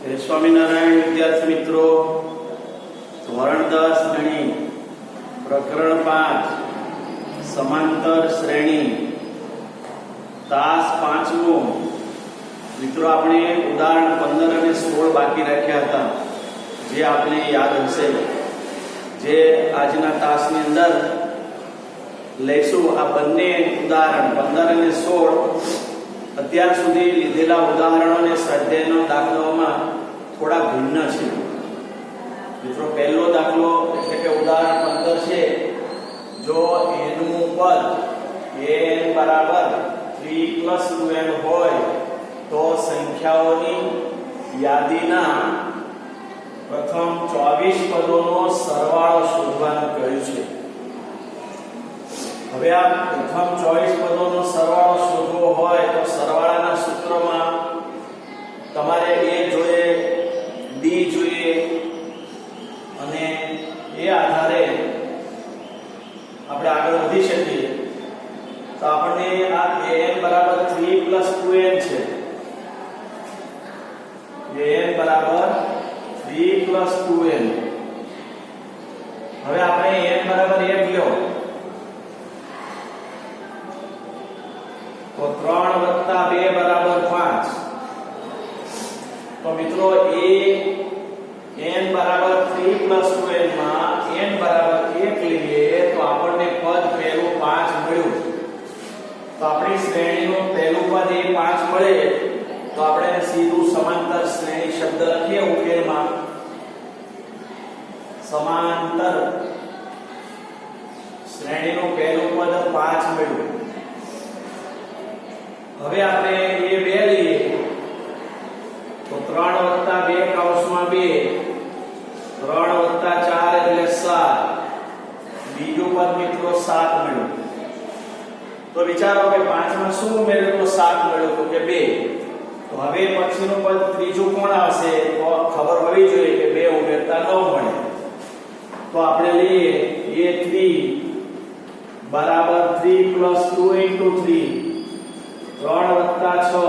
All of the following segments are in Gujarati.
સ્વામિનારાયણ વિદ્યાર્થી મિત્રો, ધોરણ 10 ગણિત પ્રકરણ 5 સમાંતર શ્રેણી તાસ 5મો. મિત્રો આપણે ઉદાહરણ 15 અને 16 બાકી રાખ્યા હતા, જે આપને યાદ હશે, જે આજના તાસની અંદર લઈશું. આ બંને ઉદાહરણ 15 અને 16 અત્યાર સુધી લીધેલા ઉદાહરણો અને સ્વાધ્યાયના દાખલાઓમાં થોડા ભિન્ન છે. મિત્રો પહેલો દાખલો એટલે કે ઉદાહરણ 15 છે. જો n નું પદ n બરાબર 3 + 2n હોય તો સંખ્યાઓની યાદીના પ્રથમ 24 પદોનો સરવાળો શોધવાનું કહ્યું છે. હવે આ પ્રથમ 24 પદોનો સરવાળો શોધવો હોય તો સરવાળાના સૂત્રમાં તમારે a જોઈએ, d જોઈએ, અને એ આધારે આપણે આગળ વધી શકીએ. તો આપણને આ an બરાબર 3 + 2n છે. an બરાબર 3 + 2n. હવે આપણે n બરાબર 1 લ્યો તો 3 + 2 બરાબર 5. તો મિત્રો n બરાબર 3 + 2n માં n બરાબર 1 લઈએ તો આપણને પદ પહેલું 5 મળ્યું. તો આપણી શ્રેણીનું પહેલું પદ એ 5 મળે તો આપણે સીધું સમાંતર શ્રેણી શબ્દ લખીએ ઉકેલમાં. સમાંતર શ્રેણીનું પહેલું પદ 5 મળ્યું. હવે આપણે એ 2 લઈએ તો 3 + 2 કૌંસમાં 2, 3 + 4 એટલે 7. બીજું પદ મિત્રો 7 મળ્યું. તો વિચારો કે 5 માં શું ઉમેર્યું તો 7 મળ્યું, તો કે 2. તો હવે પછીનું પદ ત્રીજું કોણ આવશે તો ખબર હોવી જોઈએ કે 2 ઉમેરતા 9 મળે. તો આપણે લઈએ a3 બરાબર 3 + 2 * 3, 3 + 6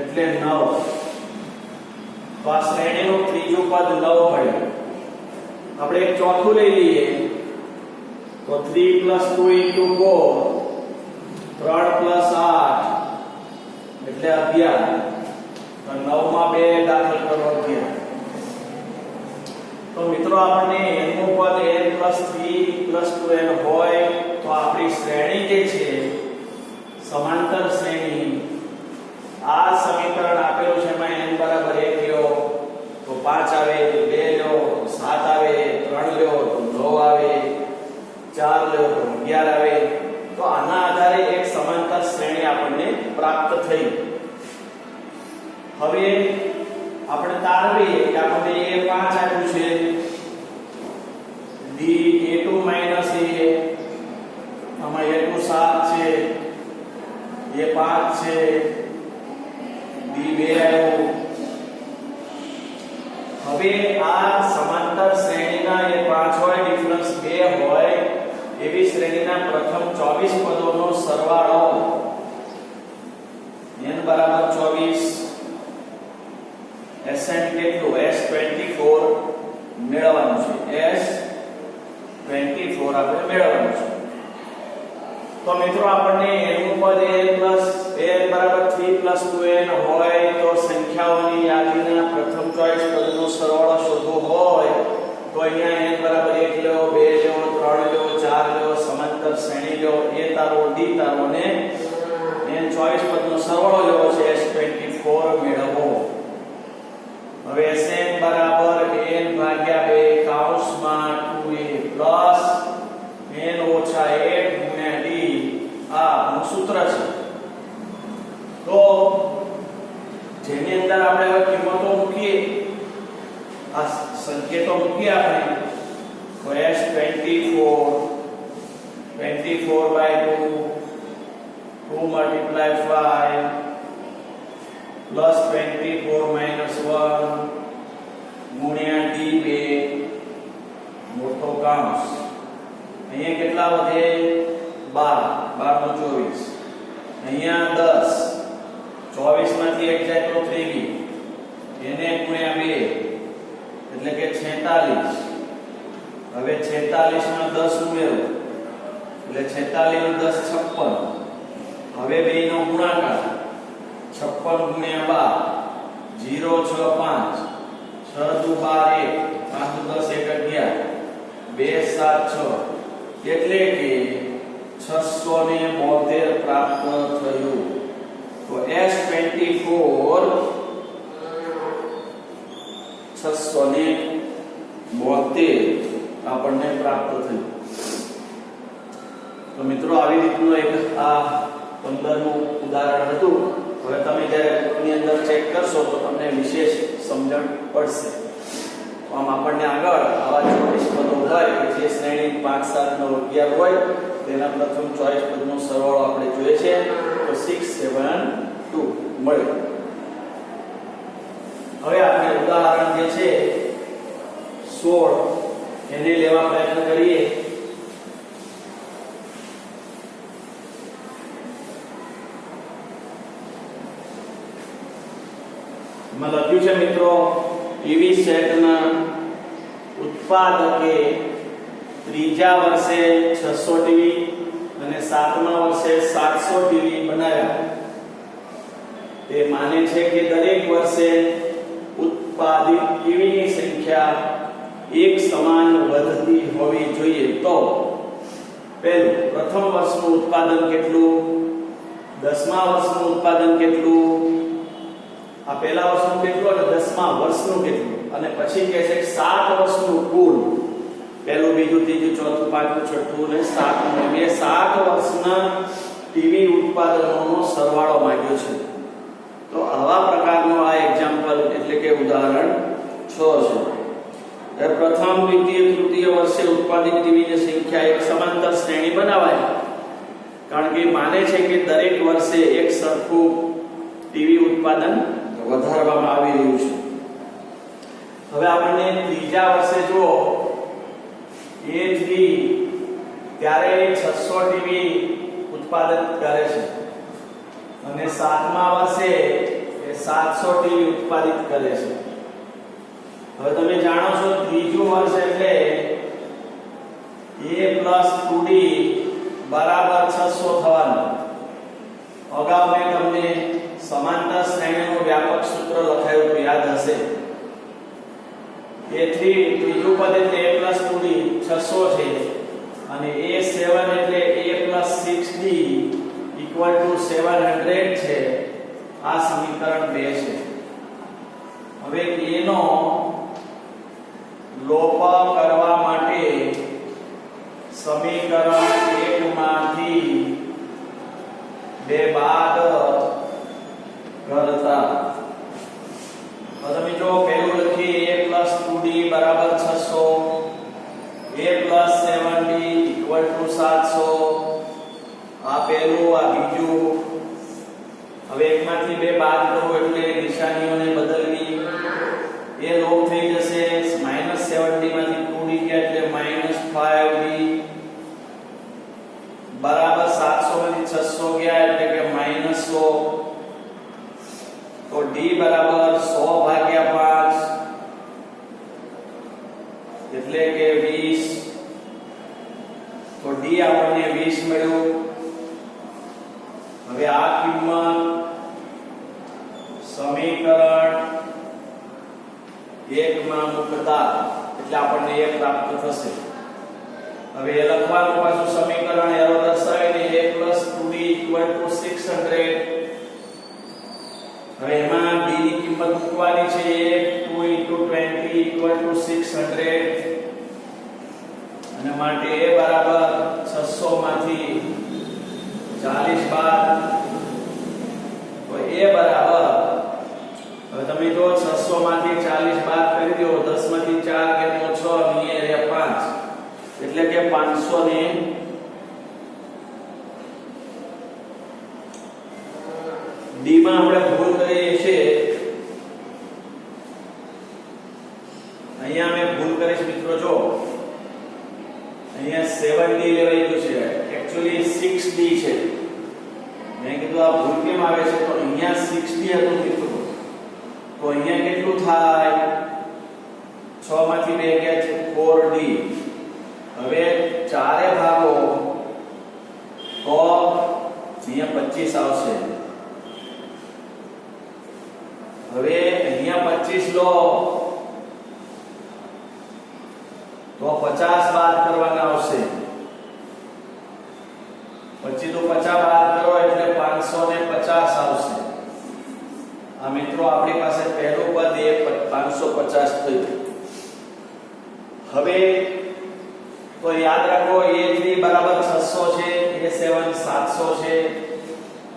એટલે 9. તો આ શ્રેણીનું ત્રીજું પદ 9 મળ્યું. આપણે એક ચોથું લઈ લઈએ તો 3 + 2 * 4, 3 + 8 એટલે 11. તો 9 માં 2 દાખલ કરો 11. તો મિત્રો આપણને n નું પદ n + 3 + 2n હોય તો આપણી શ્રેણી જે છે સમાંતર શ્રેણી, આ સમીકરણ આપેલું છે એમાં n બરાબર 1 લ્યો તો 5 આવે, 2 લ્યો તો 7 આવે, 3 લ્યો તો 9 આવે, 4 લ્યો તો 11 આવે. તો આના આધારે એક સમાંતર શ્રેણી આપણને પ્રાપ્ત થઈ. હવે આપણે તારવીએ કે આપણને a5 આપ્યું છે, d a2 - a, આમાં a2 7 છે, a5 છે, d2 આવ્યો. હવે આ સમાંતર શ્રેણીના a5 હોય, ડિફરન્સ 2 હોય એવી શ્રેણીના પ્રથમ 24 પદોનો સરવાળો n બરાબર 24, Sn કેટલું S24 મેળવવાનું છે. S24 આપણે મેળવવાનું છે. તો મિત્રો આપણને n નું પદ n બરાબર 3 + 2n હોય તો સંખ્યાઓની યાદીના પ્રથમ 24 પદનો સરવાળો શોધવો હોય તો અહીંયા n બરાબર 1 લ્યો, 2 લ્યો, 3 લ્યો, 4 લ્યો, સમાંતર શ્રેણી લ્યો, a તારો, d તારો ને n 24 પદનો સરવાળો લેવો છે. S24 મેળવો. હવે Sn બરાબર n ભાગ્યા 2 કૌંસમાં 2a n - 1 ગુણ્યા d આ સૂત્ર છે. તો જેની અંદર આપણે હવે કિંમતો મૂકીએ, આ સંકેતો મૂકીએ આપણે તો S24 24/2 2 × 5 +24 - 1 ગુણ્યા d2 મોટો કૌંસ. અહીંયા કેટલા વધે 12 નું 24, અહીંયા 10, 24 માંથી 1 જાય તો 23, એને ગુણ્યા 2 એટલે કે 46. હવે 46 માં 10 ઉમેરો એટલે 46 નું 10 56. હવે બે નો ગુણાકાર 56 ગુણ્યા 12 0 6 5 6 દુ 12 1 5 10 1 11 2 7 6 એટલે કે 672 પ્રાપ્ત થયું. તો S24 672 આપણને પ્રાપ્ત થયું. તો મિત્રો આવી રીતનું એક આ 15 નું ઉદાહરણ હતું. હવે તમે જ્યારે બુકની અંદર ચેક કરશો તો તમને વિશેષ સમજણ પડશે. આમ આપણને આગળ આવા 24 પદો હોય કે જે શ્રેણી 5 7 9 11 હોય તેના પ્રથમ ચોઈસ પદનો સરવાળો આપણે જોઈએ છે તો 672 મળે. હવે આપણે ઉદાહરણ જે છે 16 એને લેવા પ્રયત્ન કરીએ. માં લખ્યું છે મિત્રો ટીવી સેટના ઉત્પાદકે ત્રીજા વર્ષે 600 ટીવી અને સાતમા વર્ષે 700 ટીવી બનાવ્યા. તે માને છે કે દરેક વર્ષે ઉત્પાદિત ટીવીની સંખ્યા એક સમાન વધતી હોવી જોઈએ. તો પહેલું પ્રથમ વર્ષનું ઉત્પાદન કેટલું, 10મા વર્ષનું ઉત્પાદન કેટલું, આ પહેલા વર્ષનું કેટલું અને 10મા વર્ષનું કેટલું, અને પછી કહે છે 7 વર્ષનું કુલ પહેલું બીજું ત્રીજું ચોથું પાંચમું છઠ્ઠું અને સાતમું એ 7 વર્ષના ટીવી ઉત્પાદનોનો સરવાળો માંગ્યો છે. તો આવા પ્રકારનું આ એક્ઝામ્પલ એટલે કે ઉદાહરણ 6 છે. પ્રથમ દ્વિતીય તૃતીય વર્ષે ઉત્પાદિત ટીવીની સંખ્યા એક સમાંતર શ્રેણી બનાવાય કારણ કે માને છે કે દરેક વર્ષે એક સરખું ટીવી ઉત્પાદન વધારવામાં આવી રહ્યું છે. હવે આપણને ત્રીજા વર્ષે જો A3 ત્યારે 600 ટીવી ઉત્પાદન કરે છે અને સાતમા વર્ષે એ 700 ટીવી ઉત્પાદિત કરે છે. હવે તમે જાણો છો ત્રીજું વર્ષ એટલે A + 2D બરાબર 600 થવાનું. અગાઉ મેં તમને સમાંતર શ્રેણીનું વ્યાપક સૂત્ર લખાયું તો યાદ હશે. A3 ત્રીજું પદ એટલે A + 2D 600 છે અને A7 એટલે A + 6D = 700 છે. આ સમીકરણ 2 છે. હવે A નો લોપ કરવા માટે સમીકરણ 1 માંથી 2 બાદ કરતા તમે જો પહેલું લખીએ A + 2D બરાબર 600, A + 7D = 700. આ પહેલું આ બીજું. હવે એકમાંથી 2 બાદ કરો એટલે નિશાનીઓને બદલવી. એ લોપ થઈ જશે. -7D માંથી 2D ગયા એટલે -5D બરાબર 700 માંથી 600 ગયા એટલે કે -100. તો D બરાબર 100/5 એટલે કે 20. તો D આપણને 20 મળ્યું. હવે આ કિંમત સમીકરણ 1 માં મૂકતા એટલે આપણને 1 પ્રાપ્ત થશે. હવે એ લખવાનું પાછું સમીકરણ એરો દર્શાવીને A + 2D = 600. હવે એમાં D ની કિંમત મૂકવાની છે. 2 * 20 = 600 અને માટે A બરાબર 600 માંથી 40 બાદ. તો A બરાબર હવે તમે જો 600 માંથી 40 બાદ કરી દો 10 માંથી 4 કે 6 અને એ 5 એટલે કે 500 ને D માં આપણે ભૂલ કરીએ છીએ. અહીંયા મેં ભૂલ કરીશ મિત્રો. જો અહીંયા 7D લેવાઈ ગયું છે, એક્ચ્યુઅલી 6D છે. મેં કીધું આ ભૂલ કેમ આવે છે તો અહીંયા 6D હતું મિત્રો. તો તો અહીંયા કેટલું થાય? 6 માંથી 2 ગયા છે 4d. હવે ચારે ભાગો તો અહીંયા 25 આવશે. હવે અહીંયા 25 લો તો 50 બાદ કરવાના આવશે. 25 તો 50 બાદ કરો એટલે 550 આવશે. આ મિત્રો આપણી પાસે પહેલું પદ એ 550 થયું. હવે તો યાદ રાખો a3 બરાબર 600 છે, a7 700 છે,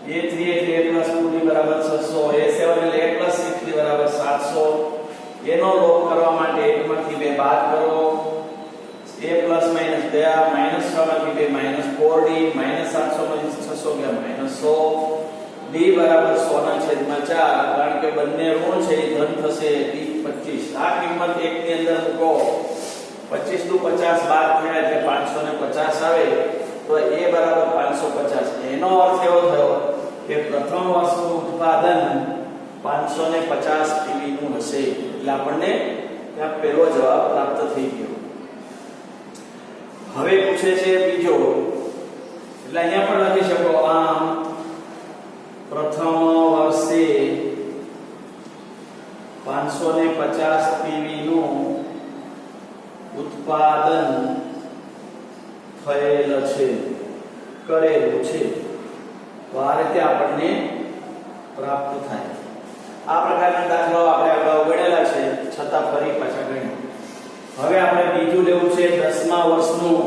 a3 એટલે a + 2d બરાબર 600, a7 એટલે a + 6d બરાબર 700. એનો લોપ કરવા માટે 1 માંથી 2 બાદ કરો. a પ્લસ માઈનસ ગયા, -6 માંથી 2 -4d, -700 માંથી 600 ગયા -100, d બરાબર 100 ના છેદમાં 4. કારણ કે બંને ઋણ છે એ ધન થશે. d 25. આ કિંમત 1 ની અંદર મૂકો. 25 નું 50 બાદ થયા એટલે 550 આવે. તો a બરાબર 550. એનો અર્થ એવો થયો કે પ્રથમ વર્ષનું ઉત્પાદન 550 ટીવી નું હશે. એટલે આપણને ત્યાં પહેલો જવાબ પ્રાપ્ત થઈ ગયો. હવે પૂછે છે બીજો, એટલે અહીંયા પણ લખી શકો આમ પ્રથમ વર્ષે 550 ટીવી નું ઉત્પાદન થયેલ છે, કરેલું છે. તો આ રીતે આપણને પ્રાપ્ત થાય. આ પ્રકારના દાખલાઓ આપણે અગાઉ ગણેલા છે, છતાં ફરી પાછા ગણ્યા. હવે આપણે બીજું લેવું છે 10મા વર્ષનું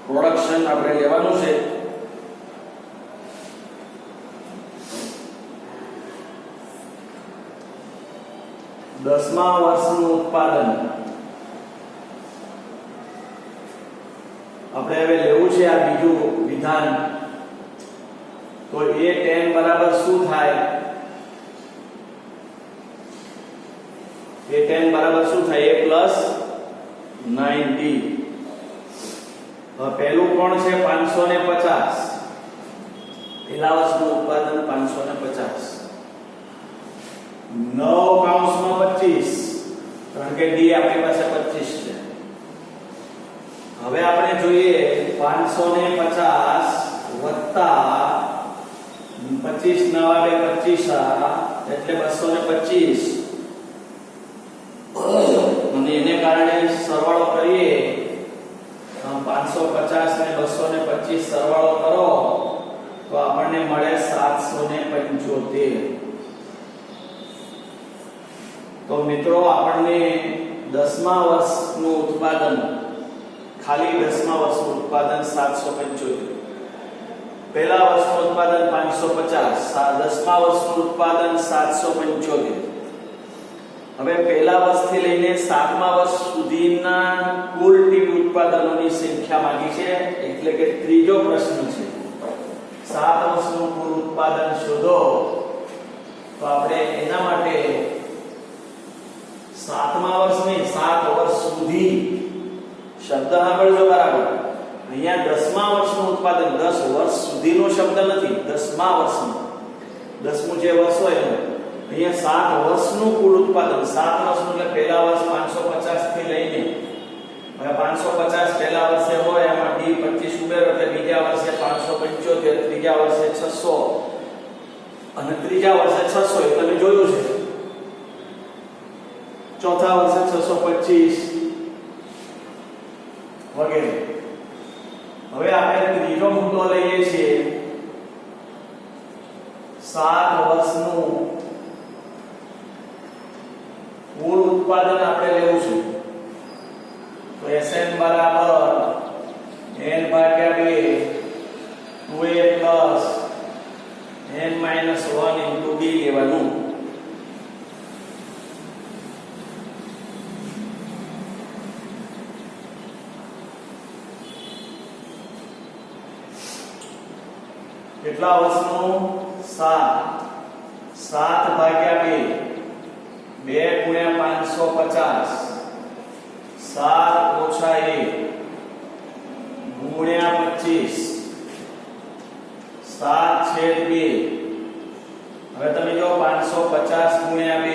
પ્રોડક્શન આપણે લેવાનું છે. દસમા વર્ષનું ઉત્પાદન આપણે હવે લેવું છે. આ બીજું વિધાન. તો a10 બરાબર શું થાય? a10 બરાબર શું થાય? a + 9d. હવે પહેલું કોણ છે? 550. પહેલા વર્ષનું ઉત્પાદન 550. 9 કૌંસમાં 25, કારણ કે d આપણી પાસે 25 છે. હવે આપણે જોઈએ 550 વત્તા 25 નવા 25 એટલે 225. અને એને કારણે સરવાળો કરીએ 550 ને 225 સરવાળો કરો તો આપણને મળે 775. તો મિત્રો આપણને 10મા વર્ષનું ઉત્પાદન, ખાલી 10મા વર્ષનું ઉત્પાદન 775, પહેલા વર્ષનું ઉત્પાદન 550, 10મા વર્ષનું ઉત્પાદન 775. હવે પહેલા વર્ષથી લઈને 7મા વર્ષ સુધીના કુલ ટીવી ઉત્પાદનોની સંખ્યા માંગી છે. એટલે કે ત્રીજો પ્રશ્ન છે, 7 વર્ષનું કુલ ઉત્પાદન શોધો. તો આપણે એના માટે 7મા વર્ષની 7 વર્ષ સુધી શબ્દ સાંભળજો બરાબર. અહીંયા 10મા વર્ષનું ઉત્પાદન, 10 વર્ષ સુધીનો શબ્દ નથી, 10મા વર્ષનું, 10મું જે વર્ષ હોય અહીંયા 7 વર્ષનું કુલ ઉત્પાદન. 7 વર્ષનું એટલે પહેલા વર્ષ 550 થી લઈને, હવે 550 પહેલા વર્ષે હોય એમાં d 25 ઉમેરો એટલે બીજા વર્ષે 575, ત્રીજા વર્ષે 600 અને ત્રીજા વર્ષે 600 એ તમે જોયું છે. ચોથા વર્ષે 625 વગેરે. હવે આપણે ત્રીજો મુદ્દો લઈએ છીએ 7 વર્ષનું કુલ ઉત્પાદન આપણે લેવું છે. તો Sn બરાબર n ભાગ્યા 2 2a plus n minus 1 into d લેવાનું. કેટલા વર્ષનું? 7. 7 ભાગ્યા 2, 2 ગુણ્યા 550, 7 ઓછા 1 ગુણ્યા 25, 7/2. હવે તમે જો 550 ગુણ્યા 2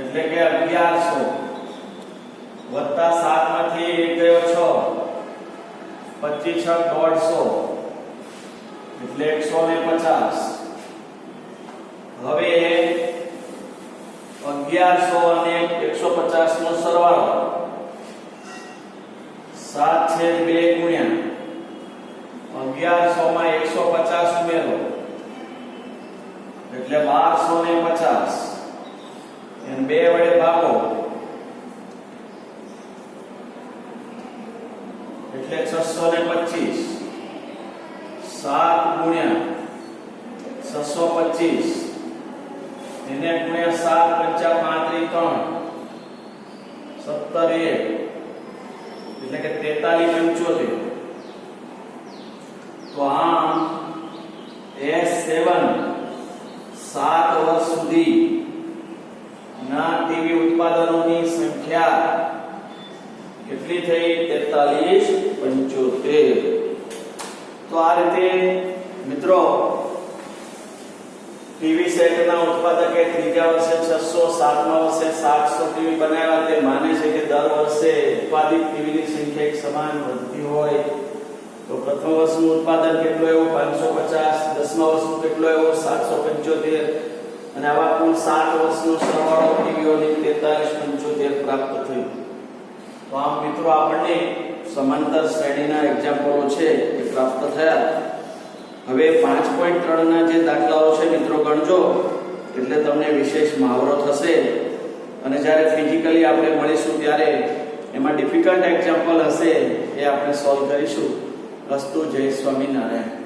એટલે કે 1100 વત્તા 7 માંથી 1 ગયો 6 25 6 150 એટલે 150. હવે 1100 અને 150 નો સરવાળો 7/2 ગુણ્યા 1100 માં 150 ઉમેરો એટલે 1250 એને 2 વડે ભાગો એટલે 625. 7 ગુણ્યા 625 એને ગુણ્યા 7 5 3 એટલે કે 43 75. તો આમ S7 7 વર્ષ સુધી ના ટીવી ઉત્પાદનોની સંખ્યા કેટલી થઈ? 43 75. તો આ રીતે મિત્રો ટીવી સેટના ઉત્પાદકે ત્રીજા વર્ષે 600, સાતમા વર્ષે 700 ટીવી બનાવ્યા. તે માને છે કે દર વર્ષે ઉત્પાદિત ટીવીની સંખ્યા એક સમાન વધતી હોય. તો પ્રથમ વર્ષનું ઉત્પાદન કેટલું એવું? 550. 10મા વર્ષનું કેટલું એવું? 775. અને આવા કુલ 7 વર્ષનો સરવાળો ટીવીઓની 43 75 પ્રાપ્ત થયું. તો આમ મિત્રો આપણને સમાંતર શ્રેણીના એક્ઝામ્પલો છે એ પ્રાપ્ત થયા. હવે 5.3 ના જે દાખલાઓ છે મિત્રો ગણજો એટલે તમને વિશેષ મહાવરો થશે. અને જ્યારે ફિઝિકલી આપણે મળીશું ત્યારે એમાં ડિફિકલ્ટ એક્ઝામ્પલ હશે એ આપણે સોલ્વ કરીશું. અસ્તુ. જય સ્વામિનારાયણ.